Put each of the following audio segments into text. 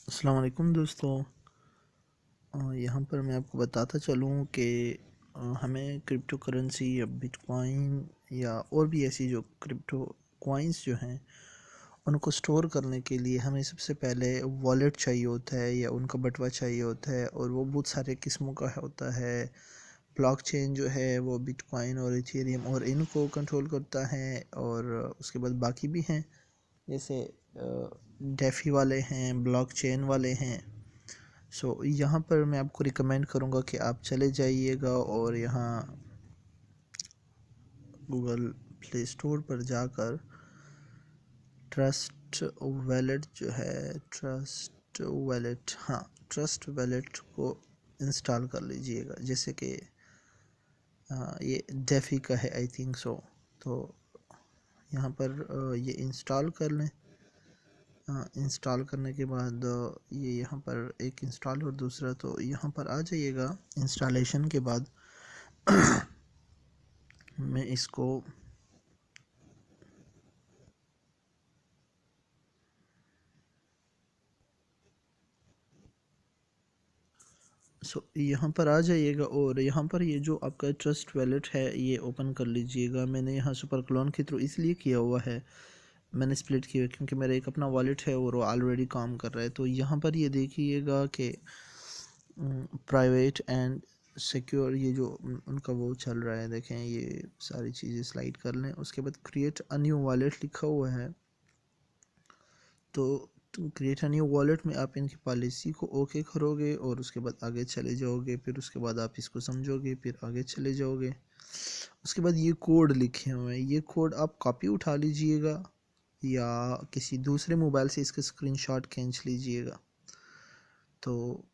अस्सलाम वालेकुम दोस्तों। यहाँ पर मैं आपको बताता चलूँ कि हमें क्रिप्टो करेंसी या बिटकॉइन या और भी ऐसी जो क्रिप्टो कॉइन्स जो हैं उनको स्टोर करने के लिए हमें सबसे पहले वॉलेट चाहिए होता है या उनका बटवा चाहिए होता है, और वो बहुत सारे किस्मों का होता है। ब्लॉकचेन जो है वो बिटकॉइन और इथेरियम और इनको कंट्रोल करता है, और उसके बाद बाकी भी हैं जैसे डेफी वाले हैं, ब्लॉकचेन वाले हैं। यहाँ पर मैं आपको रिकमेंड करूँगा कि आप चले जाइएगा और यहाँ गूगल प्ले स्टोर पर जाकर ट्रस्ट वैलेट जो है, ट्रस्ट वैलेट को इंस्टॉल कर लीजिएगा। जैसे कि ये डेफी का है आई थिंक सो। तो यहाँ पर ये इंस्टॉल कर लें। इंस्टॉल करने के बाद ये यहाँ पर एक इंस्टॉल और दूसरा, तो यहाँ पर आ जाइएगा। इंस्टॉलेशन के बाद मैं इसको यहाँ पर आ जाइएगा और यहाँ पर ये जो आपका ट्रस्ट वैलेट है ये ओपन कर लीजिएगा। मैंने यहाँ सुपर क्लोन के थ्रू इसलिए किया हुआ है, मैंने स्प्लिट किया क्योंकि मेरा एक अपना वॉलेट है और वो ऑलरेडी काम कर रहा है। तो यहाँ पर ये देखिएगा कि प्राइवेट एंड सिक्योर, ये जो उनका वो चल रहा है, देखें ये सारी चीज़ें स्लाइड कर लें। उसके बाद क्रिएट अ न्यू वॉलेट लिखा हुआ है, तो क्रिएट अ न्यू वॉलेट में आप इनकी पॉलिसी को ओके करोगे और उसके बाद आगे चले जाओगे। फिर उसके बाद आप इसको समझोगे, फिर आगे चले जाओगे। उसके बाद ये कोड लिखे हुए हैं, ये कोड आप कॉपी उठा लीजिएगा या किसी दूसरे मोबाइल से इसका स्क्रीनशॉट खींच लीजिएगा। तो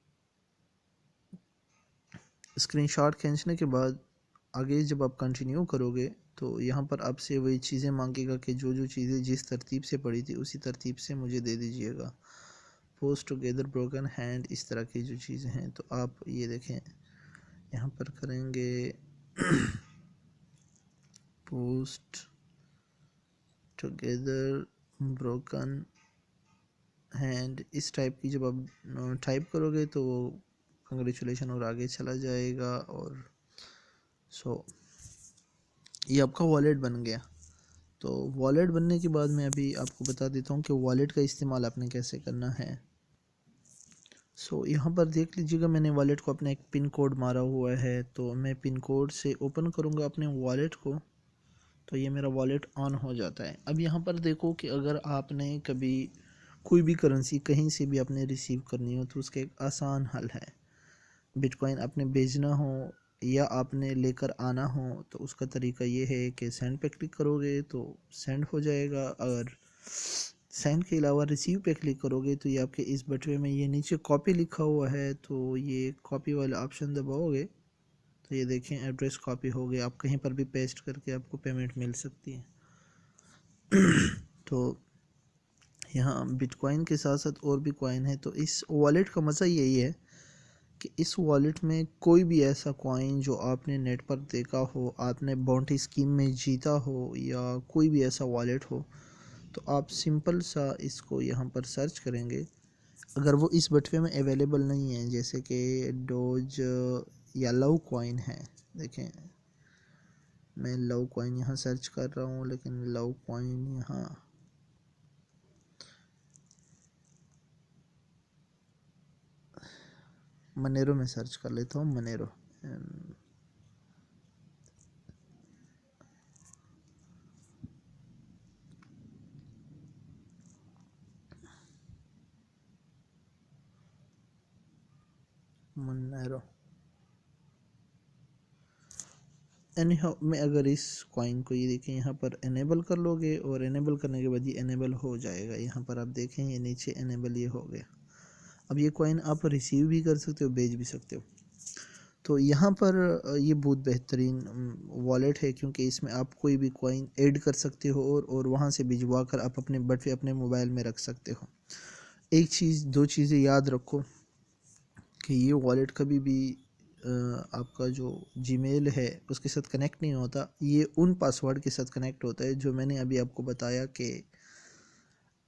स्क्रीनशॉट खींचने के बाद आगे जब आप कंटिन्यू करोगे तो यहाँ पर आपसे वही चीज़ें मांगेगा कि जो जो चीज़ें जिस तरतीब से पड़ी थी उसी तरतीब से मुझे दे दीजिएगा। पोस्ट टुगेदर ब्रोकन हैंड, इस तरह की जो चीज़ें हैं, तो आप ये देखें यहाँ पर करेंगे पोस्ट टुगेदर ब्रोकन हैंड, इस टाइप की जब आप टाइप करोगे तो वो कंग्रेचुलेशन और आगे चला जाएगा। और ये आपका वॉलेट बन गया। तो वॉलेट बनने के बाद मैं अभी आपको बता देता हूँ कि वॉलेट का इस्तेमाल आपने कैसे करना है। यहाँ पर देख लीजिएगा, मैंने वॉलेट को अपना एक पिन कोड मारा हुआ है, तो मैं पिन कोड से ओपन करूँगा अपने वॉलेट को, तो ये मेरा वॉलेट ऑन हो जाता है। अब यहाँ पर देखो कि अगर आपने कभी कोई भी करेंसी कहीं से भी आपने रिसीव करनी हो तो उसका एक आसान हल है। बिटकॉइन आपने भेजना हो या आपने लेकर आना हो तो उसका तरीका ये है कि सेंड पे क्लिक करोगे तो सेंड हो जाएगा। अगर सेंड के अलावा रिसीव पे क्लिक करोगे तो ये आपके इस बटवे में ये नीचे कॉपी लिखा हुआ है, तो ये कॉपी वाला ऑप्शन दबाओगे तो ये देखें एड्रेस कॉपी हो गया। आप कहीं पर भी पेस्ट करके आपको पेमेंट मिल सकती है। तो यहाँ बिटकॉइन के साथ साथ और भी कॉइन है। तो इस वॉलेट का मज़ा यही है कि इस वॉलेट में कोई भी ऐसा कॉइन जो आपने नेट पर देखा हो, आपने बाउंटी स्कीम में जीता हो, या कोई भी ऐसा वॉलेट हो, तो आप सिंपल सा इसको यहाँ पर सर्च करेंगे। अगर वो इस बटवे में अवेलेबल नहीं है, जैसे कि डोज या लव कॉइन है, देखें मैं लव कॉइन यहाँ सर्च कर रहा हूँ लेकिन लव कॉइन यहाँ मनेरो में सर्च कर लेता हूँ। मनेरो मनेरो एनी हाउ, मैं अगर इस कॉइन को ये देखें यहाँ पर इनेबल कर लोगे और इनेबल करने के बाद ये इनेबल हो जाएगा। यहाँ पर आप देखें ये नीचे इनेबल ये हो गया। अब ये कॉइन आप रिसीव भी कर सकते हो, भेज भी सकते हो। तो यहाँ पर ये बहुत बेहतरीन वॉलेट है क्योंकि इसमें आप कोई भी कॉइन ऐड कर सकते हो और वहाँ से भिजवा कर आप अपने बटवे अपने मोबाइल में रख सकते हो। एक चीज़, दो चीज़ें याद रखो कि ये वॉलेट कभी भी आपका जो जीमेल है उसके साथ कनेक्ट नहीं होता। ये उन पासवर्ड के साथ कनेक्ट होता है जो मैंने अभी आपको बताया कि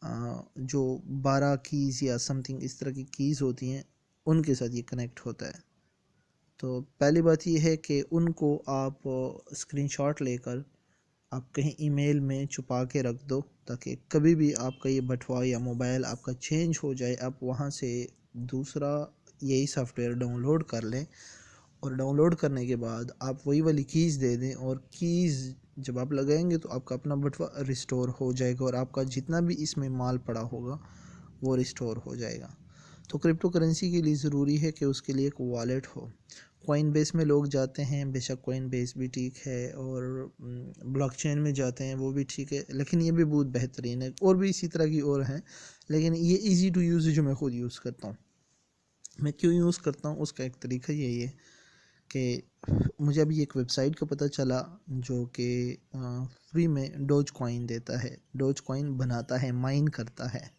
जो 12 कीज़ या समथिंग इस तरह की कीज़ होती हैं उनके साथ ये कनेक्ट होता है। तो पहली बात ये है कि उनको आप स्क्रीनशॉट लेकर आप कहीं ईमेल में छुपा के रख दो, ताकि कभी भी आपका ये बटवा या मोबाइल आपका चेंज हो जाए, आप वहाँ से दूसरा यही सॉफ्टवेयर डाउनलोड कर लें और डाउनलोड करने के बाद आप वही वाली कीज़ दे दें और कीज़ जब आप लगाएंगे तो आपका अपना बटवा रिस्टोर हो जाएगा और आपका जितना भी इसमें माल पड़ा होगा वो रिस्टोर हो जाएगा। तो क्रिप्टो करेंसी के लिए ज़रूरी है कि उसके लिए एक वॉलेट हो। कॉइन बेस में लोग जाते हैं, बेशक कॉइन बेस भी ठीक है और ब्लॉकचेन में जाते हैं वो भी ठीक है, लेकिन ये भी बहुत बेहतरीन है। और भी इसी तरह की और हैं, लेकिन ये इजी टू यूज़ है जो मैं खुद यूज़ करता हूँ। मैं क्यों यूज़ करता हूँ उसका एक तरीका यही है कि मुझे अभी एक वेबसाइट का पता चला जो कि फ्री में डोज कॉइन देता है, डोज कॉइन बनाता है, माइन करता है।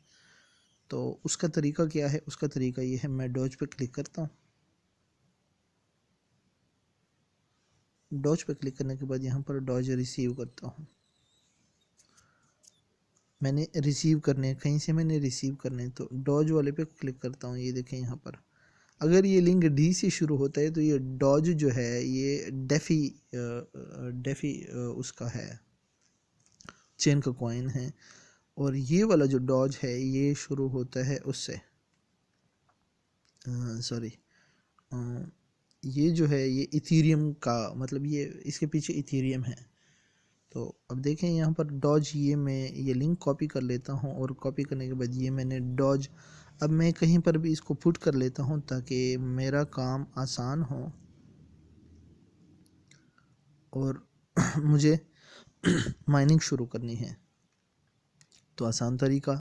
तो उसका तरीका क्या है? उसका तरीका ये है, मैं डोज पे क्लिक करता हूँ। डॉज पे क्लिक करने के बाद यहाँ पर डॉज रिसीव करता हूँ। मैंने रिसीव करने कहीं से मैंने रिसीव करने, तो डॉज वाले पे क्लिक करता हूँ। ये देखें यहाँ पर अगर ये लिंक डी से शुरू होता है तो ये डॉज जो है ये डेफी उसका है, चेन का कॉइन है। और ये वाला जो डॉज है ये शुरू होता है उससे, सॉरी, ये जो है ये इथीरियम का, मतलब ये इसके पीछे इथीरियम है। तो अब देखें यहाँ पर डॉज, ये मैं ये लिंक कॉपी कर लेता हूँ और कॉपी करने के बाद ये मैंने डॉज, अब मैं कहीं पर भी इसको पुट कर लेता हूँ ताकि मेरा काम आसान हो और मुझे माइनिंग शुरू करनी है। तो आसान तरीका